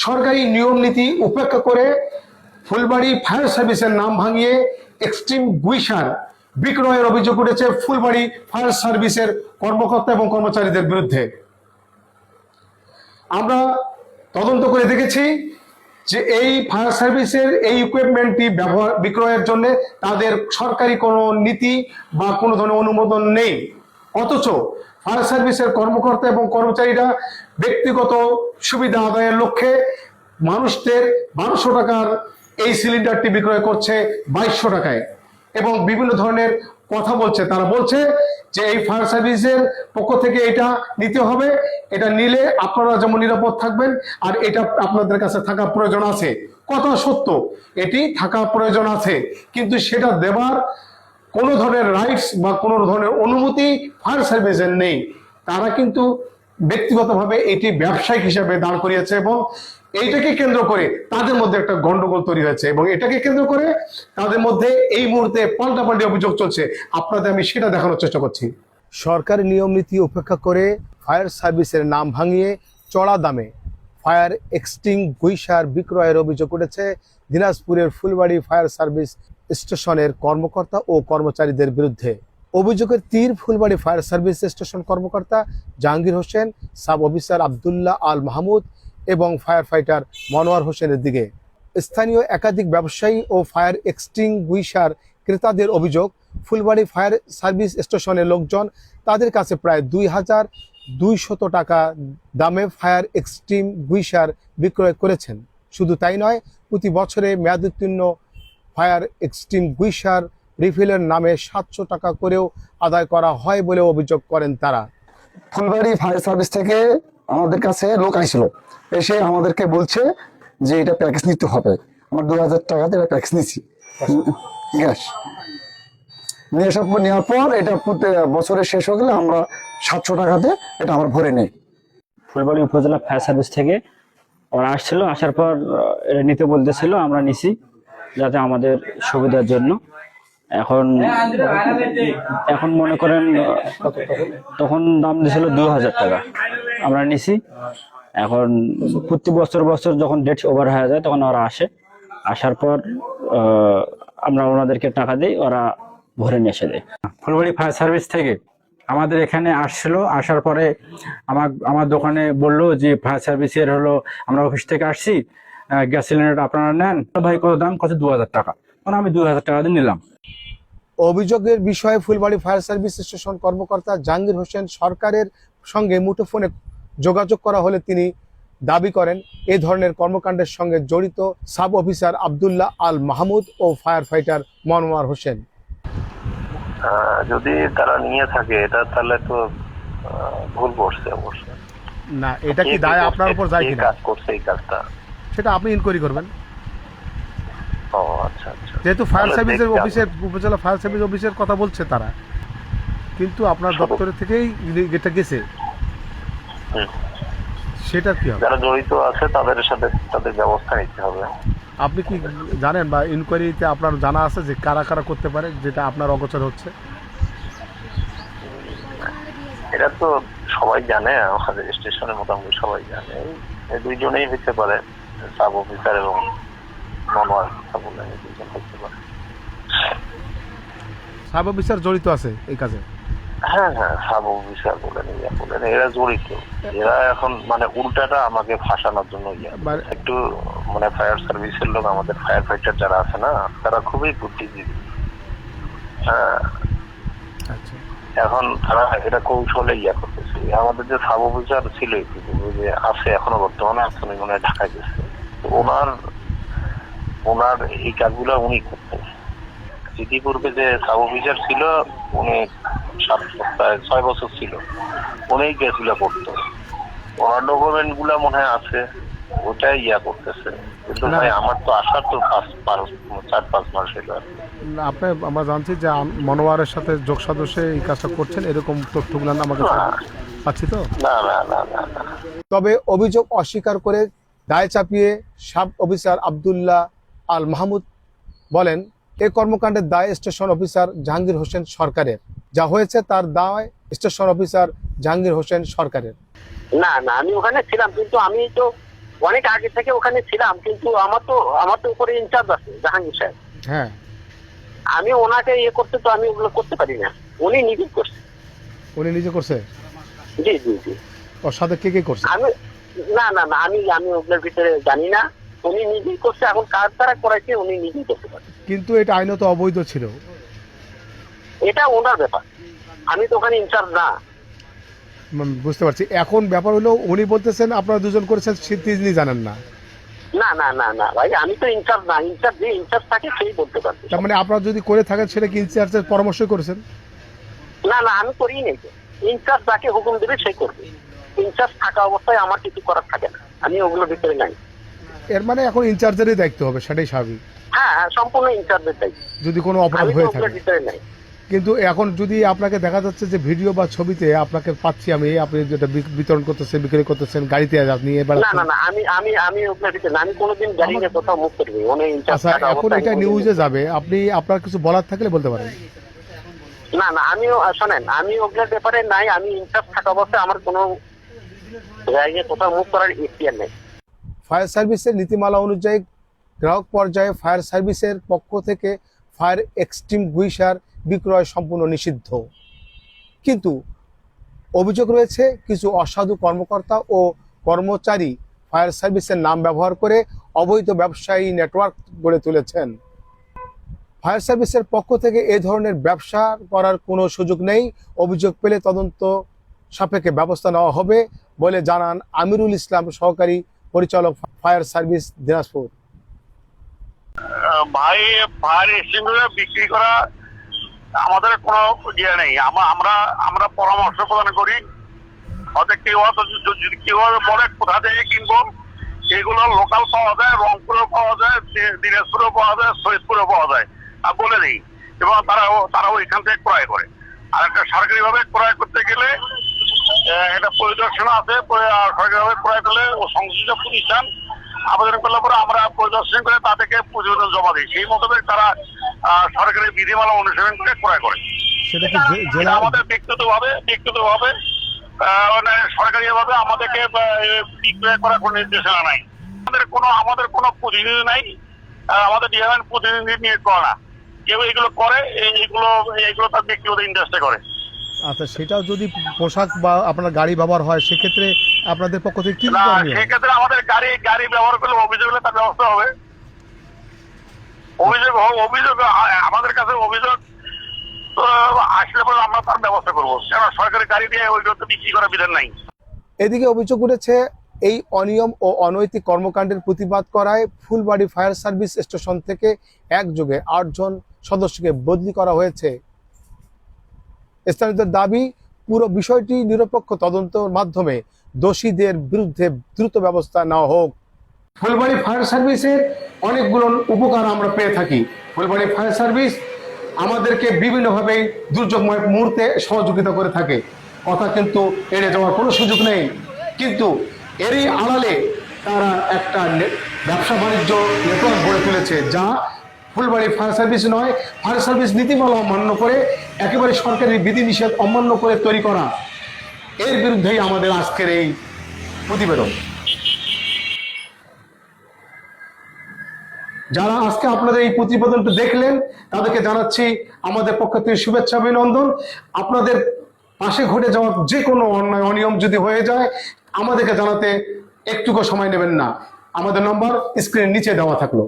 সরকারি নিয়ম নীতি উপেক্ষা করে ফুলবাড়ি ফায়ার সার্ভিসের নাম ভাঙিয়ে এক্সট্রিম গুইসার বিক্রয়ের অভিযোগ উঠেছে ফুলবাড়ি ফায়ার সার্ভিসের কর্মকর্তা এবং কর্মচারীদের বিরুদ্ধে। আমরা তদন্ত করে দেখেছি যে এই ফায়ার সার্ভিসের এই ইকুইপমেন্টটি বিক্রয়ের জন্য তাদের সরকারি কোনো নীতি বা কোনো ধরনের অনুমোদন নেই। অথচ ফায়ার সার্ভিসের কর্মকর্তা এবং কর্মচারীরা ব্যক্তিগত সুবিধা আদায়ের লক্ষ্যে মানুষদের 1200 টাকার এই সিলিন্ডারটি বিক্রয় করছে 2200 টাকায় এবং বিভিন্ন ধরনের কথা বলছে। তারা বলছে যে এই ফায়ার সার্ভিসের পক্ষ থেকে এটা নিতে হবে, এটা নিলে আপনারা যেমন নিরাপদ থাকবেন আর এটা আপনাদের কাছে থাকা প্রয়োজন আছে। কথা সত্য, এটি থাকা প্রয়োজন আছে, কিন্তু সেটা দেবার কোনো ধরনের রাইটস বা কোনো ধরনের অনুমতি ফায়ার সার্ভিসের নেই। তারা কিন্তু ব্যক্তিগতভাবে এটি ব্যবসায়িক হিসাবে দাঁড় করিয়েছে এবং এইটাকে কেন্দ্র করে তাদের মধ্যে একটা গন্ডগোল তৈরি হয়েছে এবং এটাকে কেন্দ্র করে তাদের মধ্যে এই মুহূর্তে পাল্টাপাল্টি অভিযোগ চলছে। আপনাদের আমি সেটা দেখানোর চেষ্টা করছি। সরকারি নিয়ম নীতি উপেক্ষা করে ফায়ার সার্ভিসের নাম ভাঙিয়ে চড়া দামে ফায়ার এক্সটিংগুইশার বিক্রয়ের অভিযোগ উঠেছে দিনাজপুরের ফুলবাড়ি ফায়ার সার্ভিস স্টেশনের কর্মকর্তা ও কর্মচারীদের বিরুদ্ধে। অভিযোগের তীর ফুলবাড়ি ফায়ার সার্ভিস স্টেশন কর্মকর্তা জাহাঙ্গীর হোসেন, সাব অফিসার আবদুল্লাহ আল মাহমুদ এবং ফায়ার ফাইটার মনোয়ার হোসেনের দিকে। স্থানীয় একাধিক ব্যবসায়ী ও ফায়ার এক্সটিংগুইশার ক্রেতাদের অভিযোগ, ফুলবাড়ি ফায়ার সার্ভিস স্টেশনের লোকজন তাদের কাছে প্রায় 2200 টাকা দামে ফায়ার এক্সটিংগুইশার বিক্রয় করেছেন। শুধু তাই নয়, প্রতি বছরে মেয়াদোত্তীর্ণ ফায়ার এক্সটিংগুইশার রিফিলের নামে 700 টাকা করেও আদায় করা হয় বলে অভিযোগ করেন তারা। ফুলবাড়ি ফায়ার সার্ভিস থেকে আমাদের কাছে লোক আসলো, এসে আমাদেরকে বলছে যে এটা প্যাকেজ নিতে হবে। আমার 2000 টাকাতে এটা প্যাকেজ নিচ্ছি গ্যাস নেওয়ার পর এটা বছরের শেষ হয়ে গেলে আমরা 700 টাকাতে এটা আমরা ভরে নেই। ফুলবাড়ি উপজেলা ফায়ার সার্ভিস থেকে ওরা আসছিল, আসার পর এটা নিতে বলতেছিল, আমরা নিছি যাতে আমাদের সুবিধার জন্য। এখন মনে করেন তখন দাম দিয়েছিল 2000 টাকা, আমরা নিছি। এখন প্রতি বছর যখন ডেট ওভার হয়ে যায় তখন ওরা আসে, আসার পর আমরা ওনাদেরকে টাকা দিই, ওরা ভরে নিয়ে এসে দেয়। ফুলবাড়ি ফায়ার সার্ভিস থেকে আমাদের এখানে আসছিল, আসার পরে আমার দোকানে বললো যে ফায়ার সার্ভিসের হলো আমরা অফিস থেকে আসছি, গ্যাস সিলিন্ডার আপনারা নেন। ভাই কত দাম? কত? 2000 টাকা। তখন আমি 2000 টাকা দিয়ে নিলাম। অভিযোগের বিষয়ে ফুলবাড়ি ফায়ার সার্ভিস স্টেশন কর্মকর্তা জাহাঙ্গীর হোসেন সরকারের সঙ্গে মুঠোফোনে যোগাযোগ করা হলে তিনি দাবি করেন এই ধরনের কর্মকাণ্ডের সঙ্গে জড়িত সাব অফিসার আবদুল্লাহ আল মাহমুদ ও ফায়ার ফাইটার মনোয়ার হোসেন। যদি তারা নিয়ে থাকে এটা, তাহলে তো ভুল করছে অবশ্যই। না, এটা কি দায় আপনার উপর যায় কিনা কাজ করছে এই কাজটা, সেটা আপনি ইনকোয়ারি করবেন। ও আচ্ছা আচ্ছা। যেহেতু ফায়ার সার্ভিসের অফিসের উপজেলা ফায়ার সার্ভিস অফিসের কথা বলছে তারা, কিন্তু আপনার দপ্তরের থেকেই যেটা গেছে সেটা কি হবে? যারা জড়িত আছে তাদের সাথে তাদের ব্যবস্থা নিতে হবে। আপনি কি জানেন বা ইনকোয়ারিতে আপনার জানা আছে যে কারা কারা করতে পারে, যেটা আপনার অগোচর হচ্ছে? এটা তো সবাই জানে, আমাদের স্টেশনে মোটামুটি সবাই জানে। এই দুইজনেই হতে পারে, সাব অফিসার এবং মনোয়ার দুইজন হতে পারে। সাব অফিসার জড়িত আছে এই কাজে? হ্যাঁ হ্যাঁ, সাব অফিসার বলেন এরা জড়িত। এরা এখন মানে উল্টাটা আমাকে ফাঁসানোর জন্য একটু মানে ফায়ার সার্ভিসের লোক, আমাদের ফায়ার ফাইটার যারা আছে না, তারা খুবই বুদ্ধিজীবী। হ্যাঁ, এখন তারা এটা কৌশলে করতেছে। আমাদের যে সাব অফিসার ছিল যে আছে, এখনো বর্তমানে আছে, মনে হয় ঢাকা গেছে। ওনার এই কাজগুলো উনি করতেন। ইতিপূর্বে যে সাব অফিসার ছিল উনি 6 বছর ছিল, উনি গেছিল করতো। ওনার ডকুমেন্ট গুলা মনে হয় আছে, ওটাই করতেছে। কিন্তু ভাই আমার তো আসার তো 4-5 মাস হলো। আপনি আমরা জানছি যে মনোয়ারের সাথে যোগ সদস্য এই কাজটা করছেন, এরকম তথ্যগুলো আমাকে পাচ্ছি তো। না না না না না। তবে অভিযোগ অস্বীকার করে দায় চাপিয়ে সাব অফিসার আবদুল্লাহ আল মাহমুদ বলেন, এই কর্মকাণ্ডের দায় স্টেশন অফিসার জাহাঙ্গীর হোসেন সরকারের। যা হয়েছে তার দায় স্টেশন অফিসার জাহাঙ্গীর হোসেন সরকারের। না না, আমি ওখানে ছিলাম, কিন্তু আমি তো অনেক আগে থেকে ওখানে ছিলাম, কিন্তু আমার তো উপরে ইনচার্জ আছে জাহাঙ্গীর সাহেব। হ্যাঁ, আমি ওনাকে করতে তো আমি ওগুলো করতে পারি না, উনি নিজেই করছে। উনি নিজে করছে? জি জি জি। ওর সাথে কে কে করছে? আমি না আমি ওগুলোর ভিতরে জানি না, উনি নিজেই করছে। এখন কার দ্বারা করাইছে উনি নিজেই করতে পারে। কিন্তু এটা আইনত অবৈধ ছিল। এটা ওনার ব্যাপার, আমি তো ওখানে ইনচার্জ না। বুঝতে পারছি। এখন ব্যাপার হলো উনি বলতেছেন আপনারা দুজন করেছেন, তিনি জানেন না। না ভাই, আমি তো ইনচার্জ না। যে ইনচার্জ থাকে সেই বলতে পারবে। তার মানে আপনারা যদি করে থাকেন সেটা কি ইনচার্জের পরামর্শ করেছেন? না আমি করিই নাই। ইনচার্জ যাকে হুকুম দেবে সেই করবে। ইনচার্জ থাকা অবস্থায় আমার কিছু করার থাকে না, আমি ওগুলোর ভিতরে নাই। এর মানে এখন ইনচার্জেরই দায়িত্ব হবে, সেটাই স্বাভাবিক। হ্যাঁ, সম্পূর্ণ ইনচার্জের দায়িত্ব, যদি কোনো অপরাধ আমি তো হয়ে ওগুলোর থাকে। ভিতরে নাই। কিন্তু এখন যদি আপনাকে দেখা যাচ্ছে যে ভিডিও বা ছবিতে আপনাকে পাচ্ছি আমি, আপনি যেটা বিতরণ করতেছেন, বিক্রি করতেছেন, গাড়িতে নিয়ে না বেড়াচ্ছেন। আমি ওগুলোর ভিতরে না। আমি কোনোদিন গাড়ি নিয়ে কোথাও মুখ করবি উনি ইনচার্জ আচ্ছা, থাকা এখন অবস্থায়। এটা নিউজে যাবে, আপনি আপনার কিছু বলার থাকলে বলতে পারেন। না আমিও শোনেন, আমি ওগুলোর ব্যাপারে নাই। আমি ইনচার্জ থাকা অবস্থায় আমার কোনো জায়গায় কোথাও মুখ করার ইখতিয়ার নেই। ফায়ার সার্ভিসের নীতিমালা অনুযায়ী গ্রাহক পর্যায়ে ফায়ার সার্ভিসের পক্ষ থেকে ফায়ার এক্সটিংগুইশার বিক্রয় সম্পূর্ণ নিষিদ্ধ। কিন্তু অভিযোগ রয়েছে কিছু অসাধু কর্মকর্তা ও কর্মচারী ফায়ার সার্ভিসের নাম ব্যবহার করে অবৈধ ব্যবসায়ী নেটওয়ার্ক গড়ে তুলেছেন। ফায়ার সার্ভিসের পক্ষ থেকে এ ধরনের ব্যবসা করার কোনো সুযোগ নেই। অভিযোগ পেলে তদন্ত সাপেক্ষে ব্যবস্থা নেওয়া হবে বলে জানান আমিরুল ইসলাম, সহকারী পরিচালক, ফায়ার সার্ভিস, দিনাজপুর। ভাই, ফায়ার এক্সটিংগুইশার বিক্রি করা আমাদের কোনো ইয়ে নেই। আমরা পরামর্শ প্রদান করি। হয়তো যদি কেউ বলে কোথা থেকে কিনবো, এগুলো লোকাল পাওয়া যায়, রংপুরেও পাওয়া যায়, দিনাজপুরেও পাওয়া যায়, সৈয়দপুরেও পাওয়া যায়, বলে দিই। এবং তারা ওইখান থেকে ক্রয় করে। আর একটা সরকারিভাবে ক্রয় করতে গেলে একটা পরিদর্শন আছে। সরকারিভাবে ক্রয় করলে ও সংশ্লিষ্ট প্রতিষ্ঠান আবেদন করলে পরে আমরা পরিদর্শন করে তাদেরকে প্রতিবেদন জমা দিই। সেই মোতাবেক তারা সরকারি বিধিমালা অনুসরণ করে ক্রয় করে। সেটা কি এটা আমাদের ব্যক্তিগতভাবে মানে সরকারিভাবে আমাদেরকে বিক্রয় করার কোনো নির্দেশনা নাই। আমাদের কোনো প্রতিনিধি নাই, আমাদের ডিপার্টমেন্ট প্রতিনিধি নিয়োগ করে না। কেউ এগুলো করে, এগুলো তার ব্যক্তিগত ইন্টারেস্টে করে। আচ্ছা, সেটাও যদি পোশাক বা আপনার গাড়ি ব্যবহার হয় সেক্ষেত্রে আপনাদের পক্ষ থেকে কি করণীয়? সেক্ষেত্রে আমাদের গাড়ি ব্যবহার করলে অভিযোগ হলে তার ব্যবস্থা হবে। অভিযোগ আমাদের কাছে অভিযোগ আসলে পরে আমরা তার ব্যবস্থা করবো। কেন সরকারি গাড়ি দিয়ে ওইগুলো তো বিক্রি করার বিধান নাই। এদিকে অভিযোগ উঠেছে এই অনিয়ম ও অনৈতিক কর্মকাণ্ডের প্রতিবাদ করায় ফুলবাড়ী ফায়ার সার্ভিস স্টেশন থেকে একযোগে 8 জন সদস্যকে বদলি করা হয়েছে। স্থানীয়দের দাবি, পুরো বিষয়টি নিরপেক্ষ তদন্তের মাধ্যমে দোষীদের বিরুদ্ধে দ্রুত ব্যবস্থা নেওয়া হোক। ফুলবাড়ী ফায়ার সার্ভিসের অনেকগুলো উপকার আমরা পেয়ে থাকি। ফুলবাড়ী ফায়ার সার্ভিস আমাদেরকে বিভিন্নভাবে দুর্যোগময় মুহূর্তে সহযোগিতা করে থাকে, কথা কিন্তু এড়ে যাওয়ার কোনো সুযোগ নেই। কিন্তু এরই আড়ালে তারা একটা ব্যবসা বাণিজ্য নেটওয়ার্ক গড়ে তুলেছে, যা ফুলবাড়ী ফায়ার সার্ভিস নয়, ফায়ার সার্ভিস নীতিমালা অমান্য করে, একেবারে সরকারি বিধিনিষেধ অমান্য করে তৈরি করা। এর বিরুদ্ধেই আমাদের আজকের এই প্রতিবেদন। যারা আজকে আপনাদের এই প্রতিবেদনটা দেখলেন তাদেরকে জানাচ্ছি আমাদের পক্ষ থেকে শুভেচ্ছা, অভিনন্দন। আপনাদের পাশে ঘটে যাওয়া যে কোনো অন্যায় অনিয়ম যদি হয়ে যায় আমাদেরকে জানাতে একটুকু সময় নেবেন না। আমাদের নম্বর স্ক্রিনের নিচে দেওয়া থাকলো।